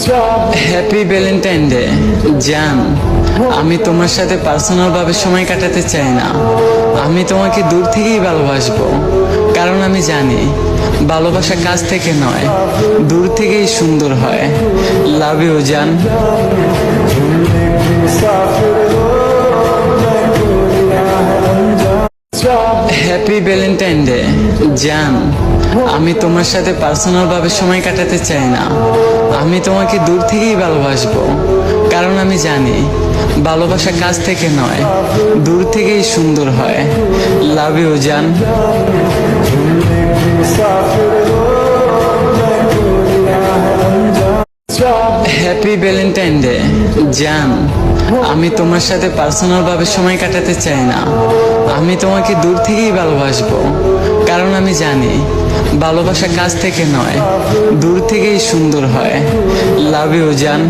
Happy Valentine day জান। আমি তোমার সাথে পার্সোনাল ভাবে সময় কাটাতে চাই না। আমি তোমাকে দূর থেকেই ভালোবাসবো, কারণ আমি জানি ভালোবাসা কাছ থেকে নয়, দূর থেকেই সুন্দর হয়। লাভ ইউ জান। হ্যাপি ভ্যালেন্টাইন ডে জান। আমি তোমার সাথে পার্সোনাল ভাবে সময় কাটাতে চাই না। আমি তোমাকে দূর থেকেই ভালোবাসবো, কারণ আমি জানি ভালোবাসা কাছ থেকে নয়, দূর থেকেই সুন্দর হয়। লাভ ইউ জান। হ্যাপি ভ্যালেন্টাইন ডে জান। আমি তোমার সাথে পার্সোনাল ভাবে সময় কাটাতে চাই না। আমি তোমাকে দূর থেকেই ভালোবাসবো, কারণ আমি জানি ভালোবাসা কাছ থেকে নয়, দূর থেকেই সুন্দর হয়। লাভ ইউ জান।